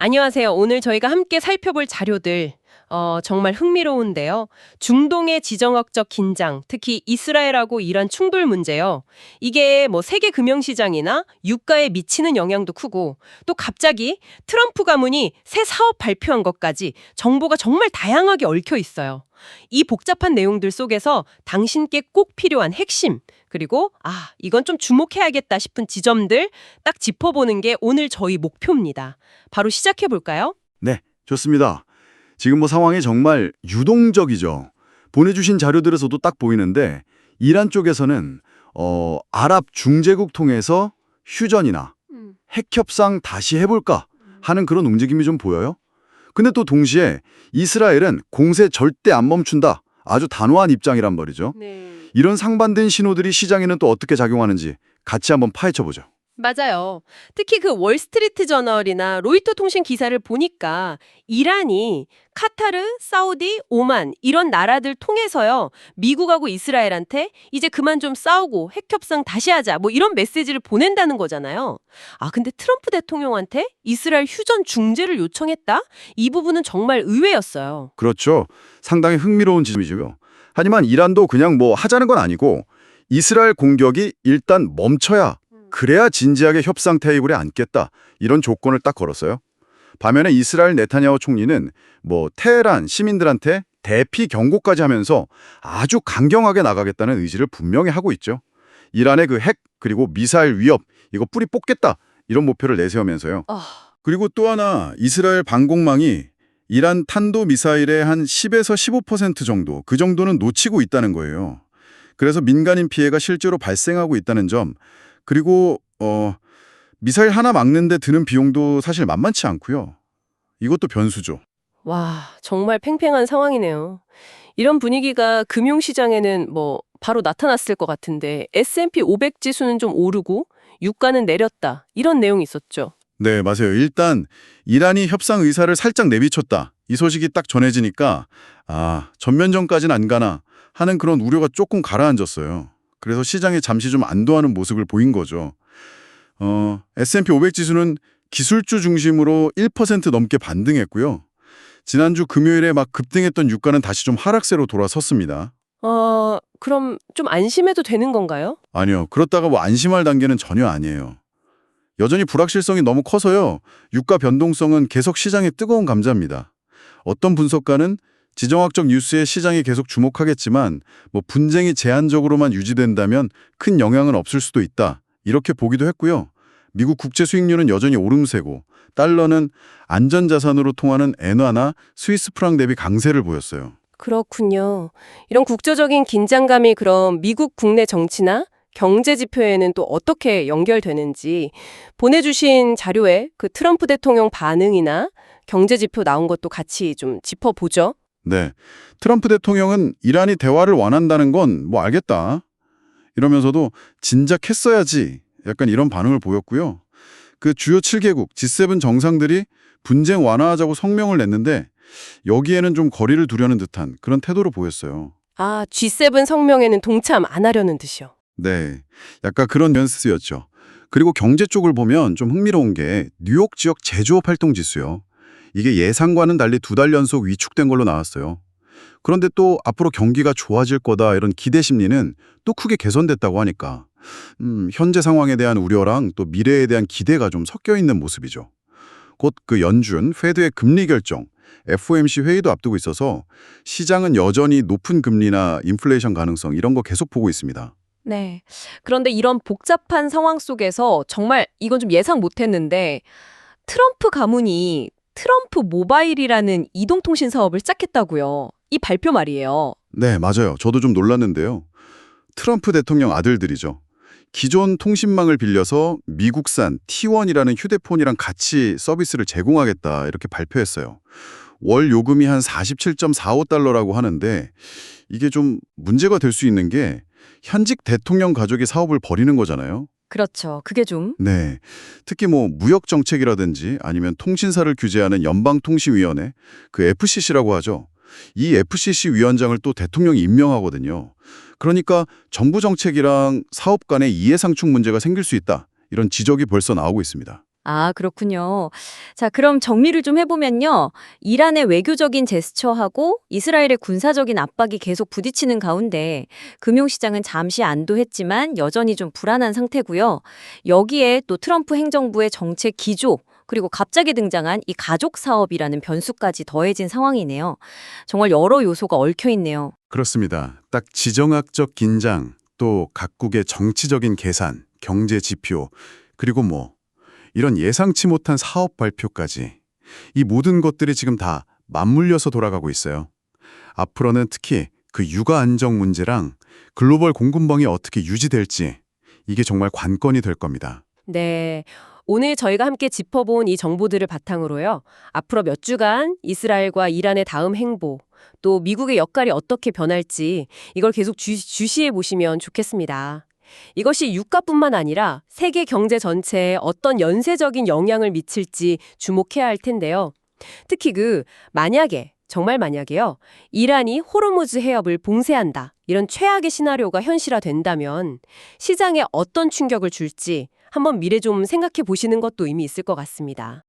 안녕하세요. 오늘 저희가 함께 살펴볼 자료들 정말 흥미로운데요. 중동의 지정학적 긴장, 특히 이스라엘하고 이란 충돌 문제요. 이게 뭐 세계 금융시장이나 유가에 미치는 영향도 크고 또 갑자기 트럼프 가문이 새 사업 발표한 것까지 정보가 정말 다양하게 얽혀 있어요. 이 복잡한 내용들 속에서 당신께 꼭 필요한 핵심, 그리고 이건 좀 주목해야겠다 싶은 지점들 딱 짚어보는 게 오늘 저희 목표입니다. 바로 시작해 볼까요? 네, 좋습니다. 지금 뭐 상황이 정말 유동적이죠. 보내주신 자료들에서도 딱 보이는데 이란 쪽에서는 아랍 중재국 통해서 휴전이나 핵협상 다시 해볼까 하는 그런 움직임이 좀 보여요. 근데 또 동시에 이스라엘은 공세 절대 안 멈춘다. 아주 단호한 입장이란 말이죠. 네. 이런 상반된 신호들이 시장에는 또 어떻게 작용하는지 같이 한번 파헤쳐보죠. 맞아요. 특히 그 월스트리트 저널이나 로이터 통신 기사를 보니까 이란이 카타르, 사우디, 오만 이런 나라들 통해서요. 미국하고 이스라엘한테 이제 그만 좀 싸우고 핵협상 다시 하자 뭐 이런 메시지를 보낸다는 거잖아요. 근데 트럼프 대통령한테 이스라엘 휴전 중재를 요청했다? 이 부분은 정말 의외였어요. 그렇죠. 상당히 흥미로운 지점이죠. 하지만 이란도 그냥 뭐 하자는 건 아니고 이스라엘 공격이 일단 멈춰야 그래야 진지하게 협상 테이블에 앉겠다. 이런 조건을 딱 걸었어요. 반면에 이스라엘 네타냐후 총리는 뭐 테헤란 시민들한테 대피 경고까지 하면서 아주 강경하게 나가겠다는 의지를 분명히 하고 있죠. 이란의 그 핵 그리고 미사일 위협 이거 뿌리 뽑겠다. 이런 목표를 내세우면서요. 그리고 또 하나 이스라엘 방공망이 이란 탄도미사일의 한 10에서 15% 정도 그 정도는 놓치고 있다는 거예요. 그래서 민간인 피해가 실제로 발생하고 있다는 점 그리고 미사일 하나 막는데 드는 비용도 사실 만만치 않고요. 이것도 변수죠. 와, 정말 팽팽한 상황이네요. 이런 분위기가 금융시장에는 뭐 바로 나타났을 것 같은데 S&P 500 지수는 좀 오르고 유가는 내렸다. 이런 내용이 있었죠. 네, 맞아요. 일단 이란이 협상 의사를 살짝 내비쳤다. 이 소식이 딱 전해지니까 전면전까지는 안 가나 하는 그런 우려가 조금 가라앉았어요. 그래서 시장이 잠시 좀 안도하는 모습을 보인 거죠. S&P 500 지수는 기술주 중심으로 1% 넘게 반등했고요. 지난주 금요일에 막 급등했던 유가는 다시 좀 하락세로 돌아섰습니다. 그럼 좀 안심해도 되는 건가요? 아니요. 그렇다가 뭐 안심할 단계는 전혀 아니에요. 여전히 불확실성이 너무 커서요. 유가 변동성은 계속 시장의 뜨거운 감자입니다. 어떤 분석가는 지정학적 뉴스에 시장이 계속 주목하겠지만 뭐 분쟁이 제한적으로만 유지된다면 큰 영향은 없을 수도 있다. 이렇게 보기도 했고요. 미국 국채 수익률은 여전히 오름세고 달러는 안전자산으로 통하는 엔화나 스위스 프랑 대비 강세를 보였어요. 그렇군요. 이런 국제적인 긴장감이 그럼 미국 국내 정치나 경제 지표에는 또 어떻게 연결되는지 보내주신 자료에 그 트럼프 대통령 반응이나 경제 지표 나온 것도 같이 좀 짚어보죠. 네, 트럼프 대통령은 이란이 대화를 원한다는 건 뭐 알겠다. 이러면서도 진작 했어야지 약간 이런 반응을 보였고요. 그 주요 7개국 G7 정상들이 분쟁 완화하자고 성명을 냈는데 여기에는 좀 거리를 두려는 듯한 그런 태도를 보였어요. G7 성명에는 동참 안 하려는 듯이요. 네, 약간 그런 뉘앙스였죠. 그리고 경제 쪽을 보면 좀 흥미로운 게 뉴욕 지역 제조업 활동 지수요. 이게 예상과는 달리 2달 연속 위축된 걸로 나왔어요. 그런데 또 앞으로 경기가 좋아질 거다 이런 기대 심리는 또 크게 개선됐다고 하니까 현재 상황에 대한 우려랑 또 미래에 대한 기대가 좀 섞여 있는 모습이죠. 곧 그 연준 페드의 금리 결정, FOMC 회의도 앞두고 있어서 시장은 여전히 높은 금리나 인플레이션 가능성 이런 거 계속 보고 있습니다. 네. 그런데 이런 복잡한 상황 속에서 정말 이건 좀 예상 못했는데 트럼프 가문이 트럼프 모바일이라는 이동통신 사업을 시작했다고요. 이 발표 말이에요. 네, 맞아요. 저도 좀 놀랐는데요. 트럼프 대통령 아들들이죠. 기존 통신망을 빌려서 미국산 T1이라는 휴대폰이랑 같이 서비스를 제공하겠다 이렇게 발표했어요. 월 요금이 한 47.45달러라고 하는데 이게 좀 문제가 될 수 있는 게 현직 대통령 가족이 사업을 벌이는 거잖아요. 그렇죠. 그게 좀. 네. 특히 뭐 무역 정책이라든지 아니면 통신사를 규제하는 연방통신위원회, 그 FCC라고 하죠. 이 FCC 위원장을 또 대통령이 임명하거든요. 그러니까 정부 정책이랑 사업 간의 이해상충 문제가 생길 수 있다. 이런 지적이 벌써 나오고 있습니다. 아, 그렇군요. 자, 그럼 정리를 좀 해보면요. 이란의 외교적인 제스처하고 이스라엘의 군사적인 압박이 계속 부딪히는 가운데 금융시장은 잠시 안도했지만 여전히 좀 불안한 상태고요. 여기에 또 트럼프 행정부의 정책 기조, 그리고 갑자기 등장한 이 가족 사업이라는 변수까지 더해진 상황이네요. 정말 여러 요소가 얽혀 있네요. 그렇습니다. 딱 지정학적 긴장, 또 각국의 정치적인 계산, 경제 지표, 그리고 이런 예상치 못한 사업 발표까지 이 모든 것들이 지금 다 맞물려서 돌아가고 있어요. 앞으로는 특히 그 육아 안정 문제랑 글로벌 공급망이 어떻게 유지될지 이게 정말 관건이 될 겁니다. 네. 오늘 저희가 함께 짚어본 이 정보들을 바탕으로요. 앞으로 몇 주간 이스라엘과 이란의 다음 행보, 또 미국의 역할이 어떻게 변할지 이걸 계속 주시해 보시면 좋겠습니다. 이것이 유가뿐만 아니라 세계 경제 전체에 어떤 연쇄적인 영향을 미칠지 주목해야 할 텐데요. 특히 만약에 정말 만약에요. 이란이 호르무즈 해협을 봉쇄한다. 이런 최악의 시나리오가 현실화된다면 시장에 어떤 충격을 줄지 한번 미래 좀 생각해 보시는 것도 의미 있을 것 같습니다.